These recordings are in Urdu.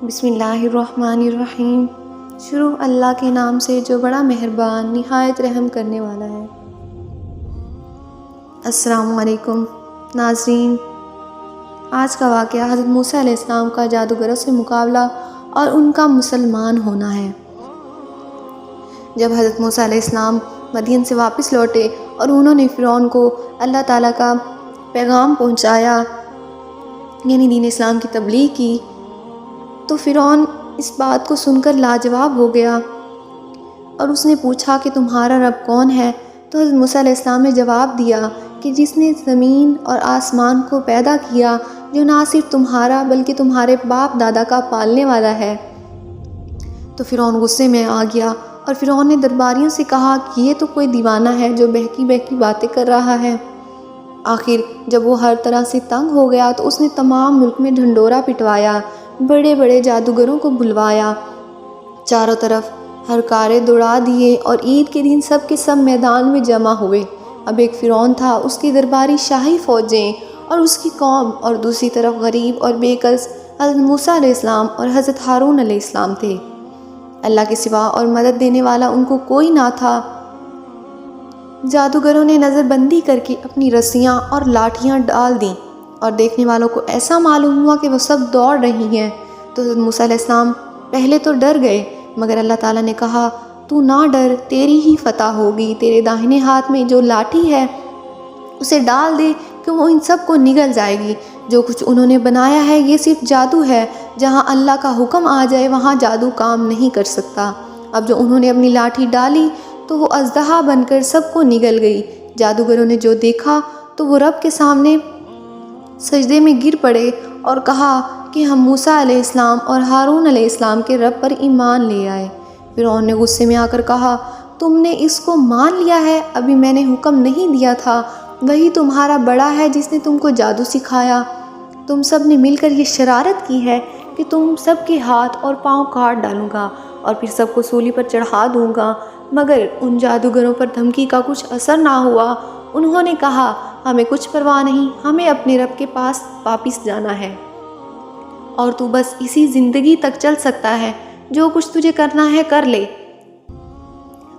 بسم اللہ الرحمن الرحیم۔ شروع اللہ کے نام سے جو بڑا مہربان نہایت رحم کرنے والا ہے۔ السلام علیکم ناظرین، آج کا واقعہ حضرت موسیٰ علیہ السلام کا جادوگروں سے مقابلہ اور ان کا مسلمان ہونا ہے۔ جب حضرت موسیٰ علیہ السلام مدین سے واپس لوٹے اور انہوں نے فرعون کو اللہ تعالیٰ کا پیغام پہنچایا، یعنی دین اسلام کی تبلیغ کی، تو فرعون اس بات کو سن کر لاجواب ہو گیا اور اس نے پوچھا کہ تمہارا رب کون ہے؟ تو حضرت موسیٰ علیہ السلام نے جواب دیا کہ جس نے زمین اور آسمان کو پیدا کیا، جو نہ صرف تمہارا بلکہ تمہارے باپ دادا کا پالنے والا ہے۔ تو فرعون غصے میں آ گیا اور فرعون نے درباریوں سے کہا کہ یہ تو کوئی دیوانہ ہے جو بہکی بہکی باتیں کر رہا ہے۔ آخر جب وہ ہر طرح سے تنگ ہو گیا تو اس نے تمام ملک میں ڈھنڈورا پٹوایا، بڑے بڑے جادوگروں کو بلوایا، چاروں طرف ہر کارے دوڑا دیے اور عید کے دن سب کے سب میدان میں جمع ہوئے۔ اب ایک فرعون تھا، اس کی درباری شاہی فوجیں اور اس کی قوم، اور دوسری طرف غریب اور بے کس حضرت موسیٰ علیہ السلام اور حضرت ہارون علیہ السلام تھے۔ اللہ کے سوا اور مدد دینے والا ان کو کوئی نہ تھا۔ جادوگروں نے نظر بندی کر کے اپنی رسیاں اور لاٹھیاں ڈال دیں اور دیکھنے والوں کو ایسا معلوم ہوا کہ وہ سب دوڑ رہی ہیں۔ تو حضرت موسیٰ علیہ السلام پہلے تو ڈر گئے، مگر اللہ تعالیٰ نے کہا تو نہ ڈر، تیری ہی فتح ہوگی۔ تیرے داہنے ہاتھ میں جو لاٹھی ہے اسے ڈال دے کہ وہ ان سب کو نگل جائے گی۔ جو کچھ انہوں نے بنایا ہے یہ صرف جادو ہے، جہاں اللہ کا حکم آ جائے وہاں جادو کام نہیں کر سکتا۔ اب جو انہوں نے اپنی لاٹھی ڈالی تو وہ اژدہا بن کر سب کو نگل گئی۔ جادوگروں نے جو دیکھا تو وہ رب کے سامنے سجدے میں گر پڑے اور کہا کہ ہم موسیٰ علیہ السلام اور ہارون علیہ السلام کے رب پر ایمان لے آئے۔ فرعون نے غصے میں آ کر کہا تم نے اس کو مان لیا ہے؟ ابھی میں نے حکم نہیں دیا تھا، وہی تمہارا بڑا ہے جس نے تم کو جادو سکھایا۔ تم سب نے مل کر یہ شرارت کی ہے کہ تم سب کے ہاتھ اور پاؤں کاٹ ڈالوں گا اور پھر سب کو سولی پر چڑھا دوں گا۔ مگر ان جادوگروں پر دھمکی کا کچھ اثر نہ ہوا۔ انہوں نے کہا ہمیں کچھ پرواہ نہیں، ہمیں اپنے رب کے پاس واپس جانا ہے اور تو بس اسی زندگی تک چل سکتا ہے، جو کچھ تجھے کرنا ہے کر لے۔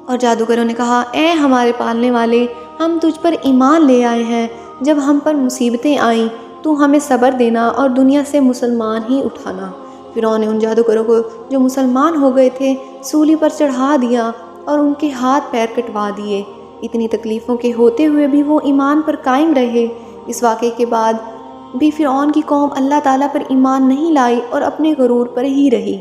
اور جادوگروں نے کہا اے ہمارے پالنے والے، ہم تجھ پر ایمان لے آئے ہیں، جب ہم پر مصیبتیں آئیں تو ہمیں صبر دینا اور دنیا سے مسلمان ہی اٹھانا۔ فرعون نے ان جادوگروں کو جو مسلمان ہو گئے تھے سولی پر چڑھا دیا اور ان کے ہاتھ پیر کٹوا دیے۔ اتنی تکلیفوں کے ہوتے ہوئے بھی وہ ایمان پر قائم رہے۔ اس واقعے کے بعد بھی فرعون کی قوم اللہ تعالیٰ پر ایمان نہیں لائی اور اپنے غرور پر ہی رہی۔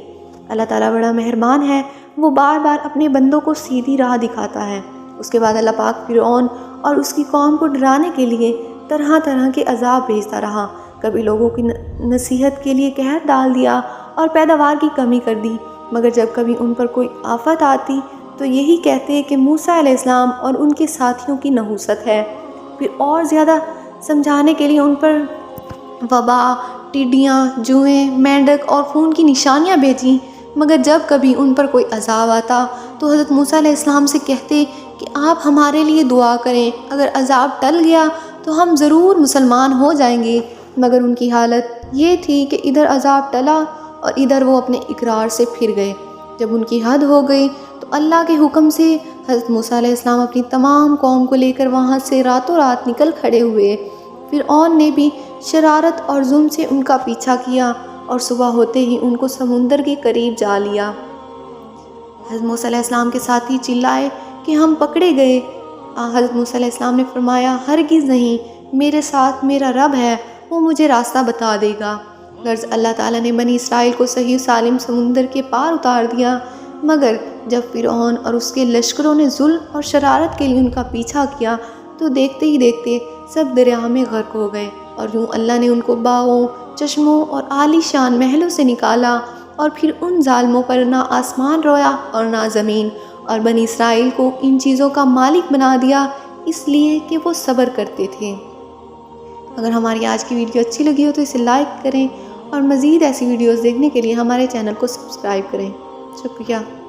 اللہ تعالیٰ بڑا مہربان ہے، وہ بار بار اپنے بندوں کو سیدھی راہ دکھاتا ہے۔ اس کے بعد اللہ پاک فرعون اور اس کی قوم کو ڈرانے کے لیے طرح طرح کے عذاب بھیجتا رہا۔ کبھی لوگوں کی نصیحت کے لیے قحط ڈال دیا اور پیداوار کی کمی کر دی، مگر جب کبھی ان پر کوئی آفت آتی تو یہی کہتے کہ موسیٰ علیہ السلام اور ان کے ساتھیوں کی نحوست ہے۔ پھر اور زیادہ سمجھانے کے لیے ان پر وبا، ٹڈیاں، جوئیں، مینڈک اور خون کی نشانیاں بھیجیں، مگر جب کبھی ان پر کوئی عذاب آتا تو حضرت موسیٰ علیہ السلام سے کہتے کہ آپ ہمارے لیے دعا کریں، اگر عذاب ٹل گیا تو ہم ضرور مسلمان ہو جائیں گے۔ مگر ان کی حالت یہ تھی کہ ادھر عذاب ٹلا اور ادھر وہ اپنے اقرار سے پھر گئے۔ جب ان کی حد ہو گئی تو اللہ کے حکم سے حضرت موسیٰ علیہ السلام اپنی تمام قوم کو لے کر وہاں سے راتوں رات نکل کھڑے ہوئے۔ فرعون نے بھی شرارت اور ظلم سے ان کا پیچھا کیا اور صبح ہوتے ہی ان کو سمندر کے قریب جا لیا۔ حضرت موسیٰ علیہ السلام کے ساتھی چلائے کہ ہم پکڑے گئے۔ حضرت موسیٰ علیہ السلام نے فرمایا ہرگز نہیں، میرے ساتھ میرا رب ہے، وہ مجھے راستہ بتا دے گا۔ غرض اللہ تعالیٰ نے بنی اسرائیل کو صحیح سالم سمندر کے پار اتار دیا، مگر جب فرعون اور اس کے لشکروں نے ظلم اور شرارت کے لیے ان کا پیچھا کیا تو دیکھتے ہی دیکھتے سب دریا میں غرق ہو گئے۔ اور یوں اللہ نے ان کو باغوں، چشموں اور عالی شان محلوں سے نکالا، اور پھر ان ظالموں پر نہ آسمان رویا اور نہ زمین، اور بنی اسرائیل کو ان چیزوں کا مالک بنا دیا اس لیے کہ وہ صبر کرتے تھے۔ اگر ہماری آج کی ویڈیو اچھی لگی ہو تو اسے لائک کریں اور مزید ایسی ویڈیوز دیکھنے کے لیے ہمارے چینل کو سبسکرائب کریں۔ شکریہ۔